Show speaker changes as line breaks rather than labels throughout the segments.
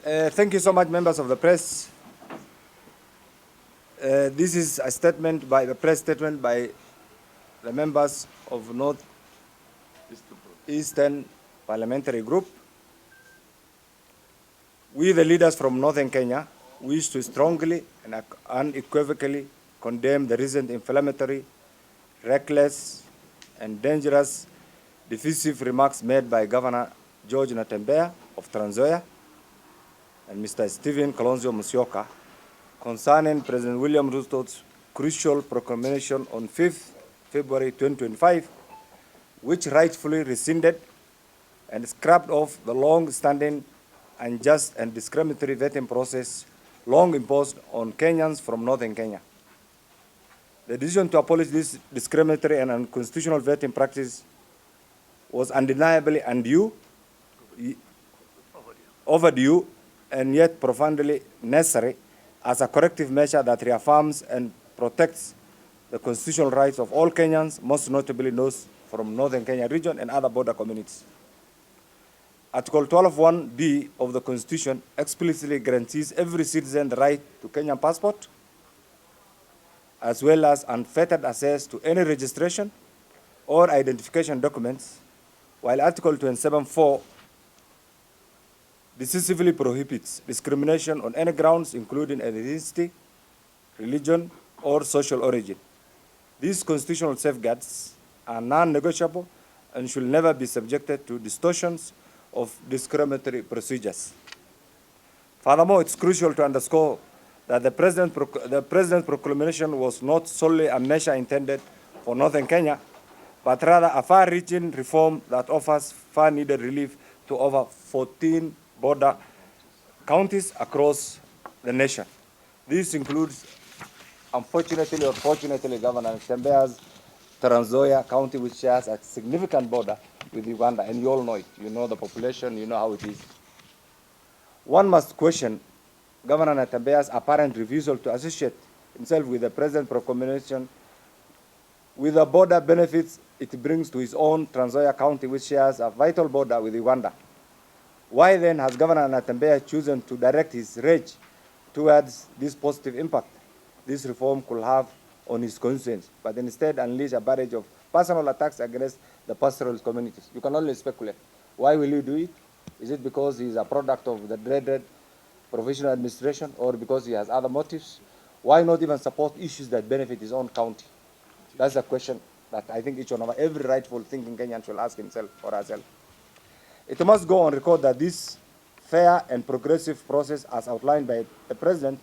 Thank you so much, members of the press. This is a statement by the press statement by the members of North Eastern Parliamentary Group. We, the leaders from Northern Kenya, wish to strongly and unequivocally condemn the recent inflammatory, reckless, and dangerous divisive remarks made by Governor George Natembeya of Trans Nzoia and Mr. Stephen Kalonzo Musyoka concerning President William Ruto's crucial proclamation on 5th February 2025, which rightfully rescinded and scrapped off the long-standing unjust and discriminatory vetting process long imposed on Kenyans from Northern Kenya. The decision to abolish this discriminatory and unconstitutional vetting practice was undeniably overdue, and yet profoundly necessary as a corrective measure that reaffirms and protects the constitutional rights of all Kenyans, most notably those from Northern Kenya region and other border communities. Article 12(1)(b) of the Constitution explicitly guarantees every citizen the right to Kenyan passport, as well as unfettered access to any registration or identification documents, while Article 27(4) decisively prohibits discrimination on any grounds, including ethnicity, religion, or social origin. These constitutional safeguards are non-negotiable and should never be subjected to distortions of discriminatory procedures. Furthermore, it's crucial to underscore that the President's proclamation was not solely a measure intended for Northern Kenya, but rather a far-reaching reform that offers far-needed relief to over 14 border counties across the nation. This includes, unfortunately or fortunately, Governor Natembeya's Trans Nzoia County, which shares a significant border with Uganda, and you all know it. You know the population, you know how it is. One must question Governor Natembeya's apparent refusal to associate himself with the President's proclamation with the border benefits it brings to his own Trans Nzoia County, which shares a vital border with Uganda. Why then has Governor Natembeya chosen to direct his rage towards this positive impact this reform could have on his constituents, but instead unleash a barrage of personal attacks against the pastoralist communities? You can only speculate. Why will he do it? Is it because he is a product of the dreaded provisional administration, or because he has other motives? Why not even support issues that benefit his own county? That's a question that I think each one of every rightful thinking Kenyan should ask himself or herself. It must go on record that this fair and progressive process, as outlined by the President,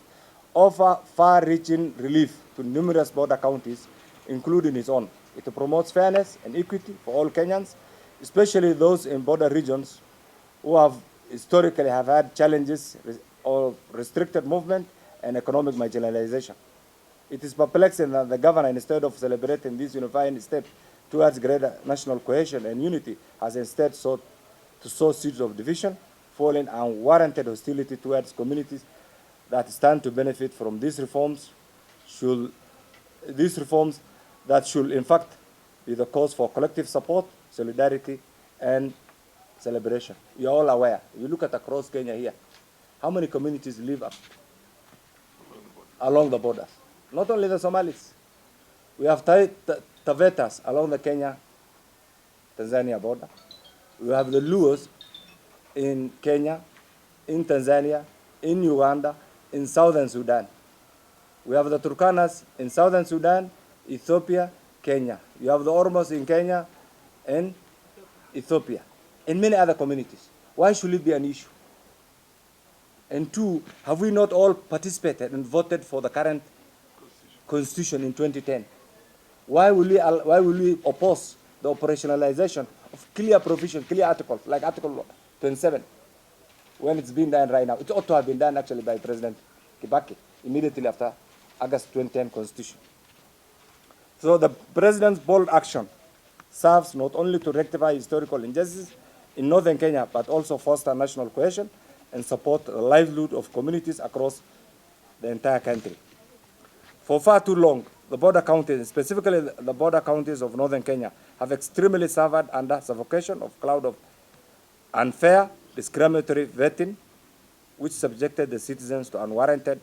offers far-reaching relief to numerous border counties, including his own. It promotes fairness and equity for all Kenyans, especially those in border regions who have historically had challenges of restricted movement and economic marginalization. It is perplexing that the governor, instead of celebrating this unifying step towards greater national cohesion and unity, has instead sought to sow seeds of division, foiling unwarranted hostility towards communities that stand to benefit from these reforms that should in fact be the cause for collective support, solidarity, and celebration. You're all aware. You look at across Kenya here, how many communities live up along the borders? Not only the Somalis. We have Tavetas along the Kenya-Tanzania border. We have the Luos in Kenya, in Tanzania, in Uganda, in Southern Sudan. We have the Turkanas in Southern Sudan, Ethiopia, Kenya. You have the Ormos in Kenya and Ethiopia, and many other communities. Why should it be an issue? And two, have we not all participated and voted for the current Constitution in 2010? Why will we oppose the operationalization of clear provision, clear articles, like Article 27, when it's being done right now? It ought to have been done actually by President Kibaki immediately after August 2010 Constitution. So the President's bold action serves not only to rectify historical injustices in Northern Kenya, but also foster national cohesion and support the livelihood of communities across the entire country. For far too long, the border counties, specifically the border counties of Northern Kenya, have extremely suffered under suffocation of cloud of unfair, discriminatory vetting which subjected the citizens to unwarranted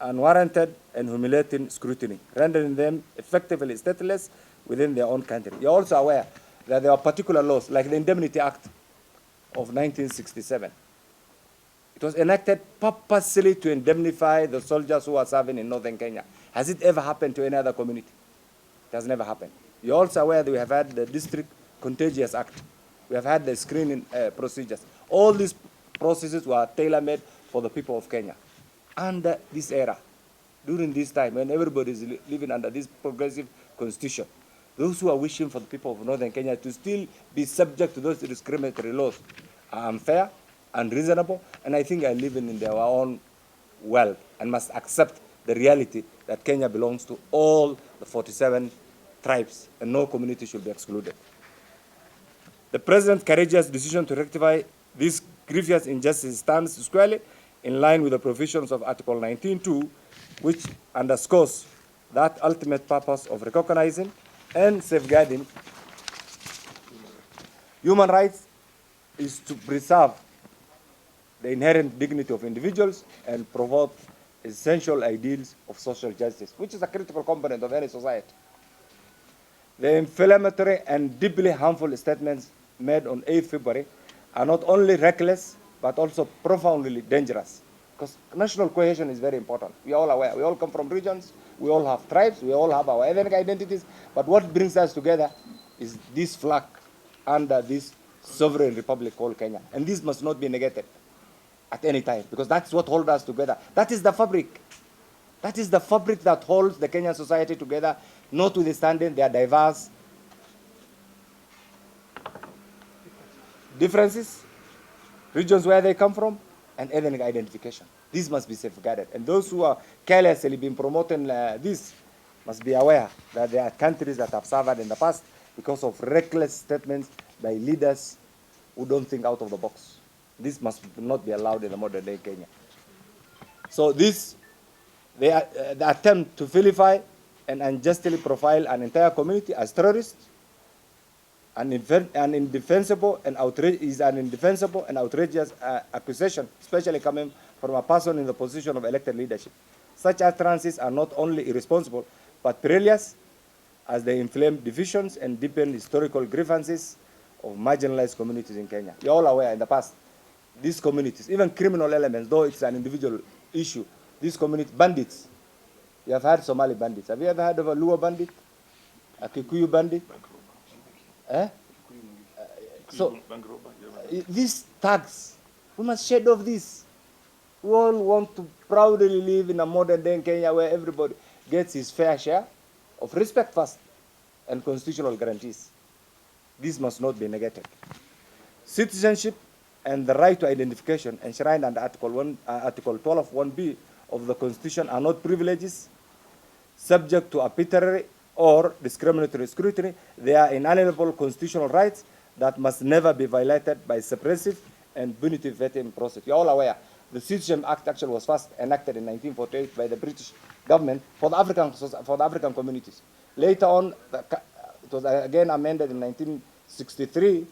and humiliating scrutiny, rendering them effectively stateless within their own country. You're also aware that there are particular laws, like the Indemnity Act of 1967. It was enacted purposely to indemnify the soldiers who are serving in northern Kenya. Has it ever happened to any other community? It has never happened. You're also aware that we have had the District Contagious Act. We have had the screening procedures. All these processes were tailor-made for the people of Kenya. Under this era, during this time, when everybody is living under this progressive constitution, those who are wishing for the people of northern Kenya to still be subject to those discriminatory laws are unfair, unreasonable, and I think are living in their own world and must accept the reality that Kenya belongs to all the 47 tribes and no community should be excluded. The President's courageous decision to rectify this grievous injustice stands squarely in line with the provisions of Article 19.2, which underscores that ultimate purpose of recognizing and safeguarding human rights is to preserve the inherent dignity of individuals and promote essential ideals of social justice, which is a critical component of any society. The inflammatory and deeply harmful statements made on 8 February are not only reckless, but also profoundly dangerous. Because national cohesion is very important. We are all aware. We all come from regions. We all have tribes. We all have our ethnic identities. But what brings us together is this flag under this sovereign republic called Kenya. And this must not be negated at any time, because that's what holds us together. That is the fabric. That is the fabric that holds the Kenyan society together, notwithstanding their diverse differences, regions where they come from, and ethnic identification. This must be safeguarded. And those who are carelessly been promoting this must be aware that there are countries that have suffered in the past because of reckless statements by leaders who don't think out of the box. This must not be allowed in the modern day Kenya. So the attempt to vilify and unjustly profile an entire community as terrorists is an indefensible and outrageous accusation, especially coming from a person in the position of elected leadership. Such utterances are not only irresponsible, but perilous, as they inflame divisions and deepen historical grievances of marginalized communities in Kenya. You're all aware in the past, these communities, even criminal elements, though it's an individual issue, these communities, bandits, you have had Somali bandits. Have you ever heard of a Luo bandit? A Kikuyu bandit? So, these tags, we must shed off this. We all want to proudly live in a modern day Kenya where everybody gets his fair share of respect first and constitutional guarantees. This must not be negated. Citizenship and the right to identification enshrined under Article 12(1)(b) of the Constitution are not privileges subject to arbitrary or discriminatory scrutiny. They are inalienable constitutional rights that must never be violated by suppressive and punitive vetting process. You're all aware, the Citizenship Act actually was first enacted in 1948 by the British government for the African communities. Later on, it was again amended in 1963,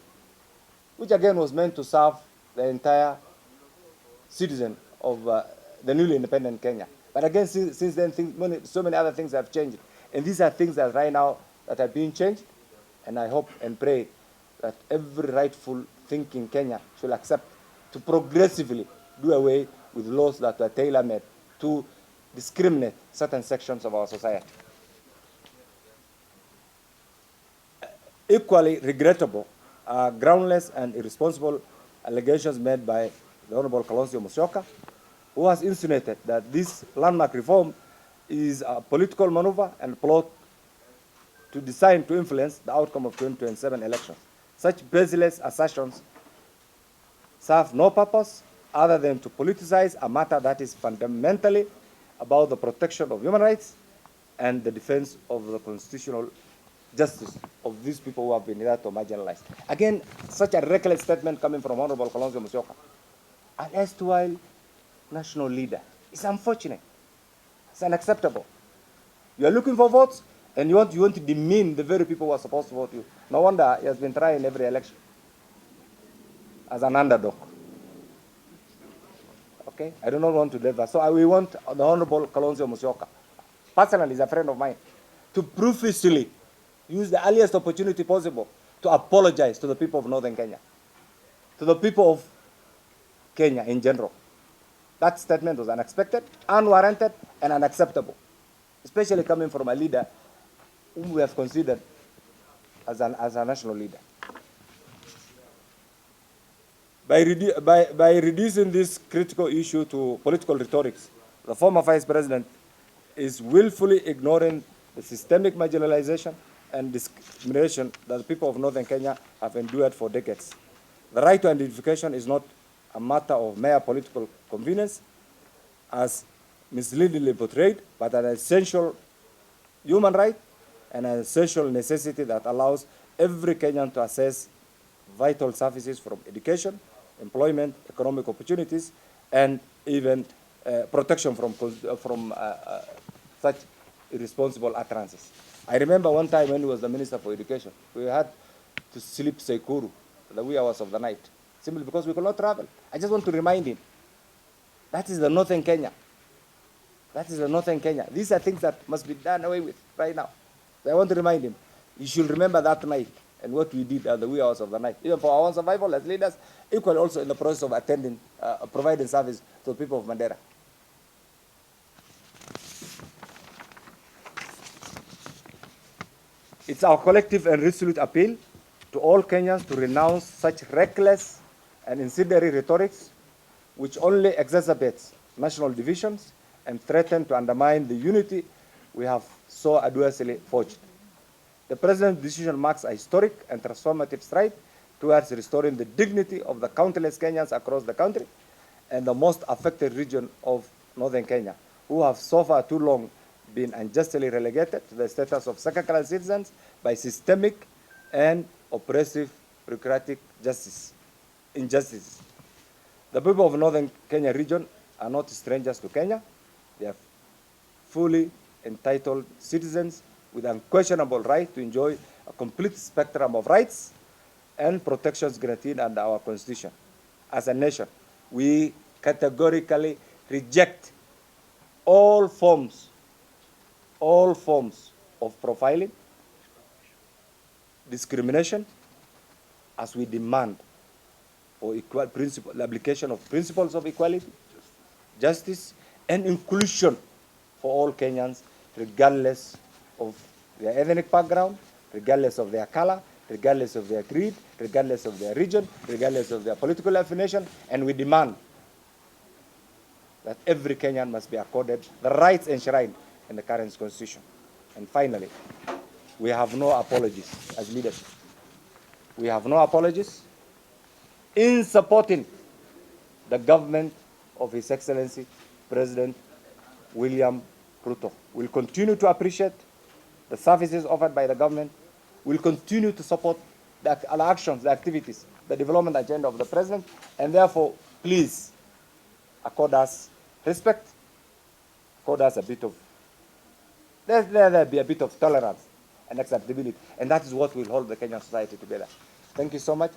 which again was meant to serve the entire citizen of the newly independent Kenya. But again, since then, so many other things have changed. And these are things that right now that are being changed, and I hope and pray that every rightful thinking Kenya should accept to progressively do away with laws that are tailor-made to discriminate certain sections of our society. Equally regrettable are groundless and irresponsible allegations made by the Honorable Kalonzo, who has insinuated that this landmark reform is a political maneuver and plot designed to influence the outcome of 2027 elections. Such baseless assertions serve no purpose other than to politicize a matter that is fundamentally about the protection of human rights and the defense of the constitutional justice of these people who have been hitherto marginalized. Again, such a reckless statement coming from Honorable Kalonzo Musyoka, an erstwhile national leader, is unfortunate. It's unacceptable. You are looking for votes, and you want to demean the very people who are supposed to vote you. No wonder he has been trying every election as an underdog. Okay? I do not want to do that. So we want the Honorable Kalonzo Musyoka, personally, is a friend of mine, to profusely use the earliest opportunity possible to apologize to the people of Northern Kenya, to the people of Kenya in general. That statement was unexpected, unwarranted, and unacceptable, especially coming from a leader whom we have considered as a national leader. By reducing this critical issue to political rhetoric, the former vice president is willfully ignoring the systemic marginalization and discrimination that the people of Northern Kenya have endured for decades. The right to identification is not a matter of mere political convenience, as misleadingly portrayed, but an essential human right and an essential necessity that allows every Kenyan to access vital services from education, employment, economic opportunities, and even protection from such irresponsible utterances. I remember one time when he was the Minister for Education, we had to sleep Sekuru the wee hours of the night, simply because we could not travel. I just want to remind him, that is the Northern Kenya. That is the Northern Kenya. These are things that must be done away with right now. So I want to remind him, you should remember that night and what we did at the wee hours of the night, even for our own survival as leaders, equally also in the process of attending, providing service to the people of Mandera. It's our collective and resolute appeal to all Kenyans to renounce such reckless and incendiary rhetorics which only exacerbates national divisions and threaten to undermine the unity we have so adversely forged. The President's decision marks a historic and transformative stride towards restoring the dignity of the countless Kenyans across the country and the most affected region of Northern Kenya, who have so far too long been unjustly relegated to the status of second-class citizens by systemic and oppressive bureaucratic injustice. The people of Northern Kenya region are not strangers to Kenya. They are fully entitled citizens with unquestionable right to enjoy a complete spectrum of rights and protections granted under our Constitution. As a nation, we categorically reject all forms of profiling, discrimination, as we demand for the application of principles of equality, justice, and inclusion for all Kenyans, regardless of their ethnic background, regardless of their color, regardless of their creed, regardless of their region, regardless of their political affiliation, and we demand that every Kenyan must be accorded the rights enshrined in the current Constitution. And finally, we have no apologies as leaders. We have no apologies in supporting the government of His Excellency President William Ruto. We'll continue to appreciate the services offered by the government. We'll continue to support the actions, the activities, the development agenda of the President, and therefore, please accord us respect, accord us a bit of, let there be a bit of tolerance and acceptability, and that is what will hold the Kenyan society together. Thank you so much.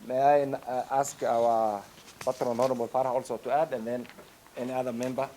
May I ask our patron, Honorable Farah, also to add, and then any other member.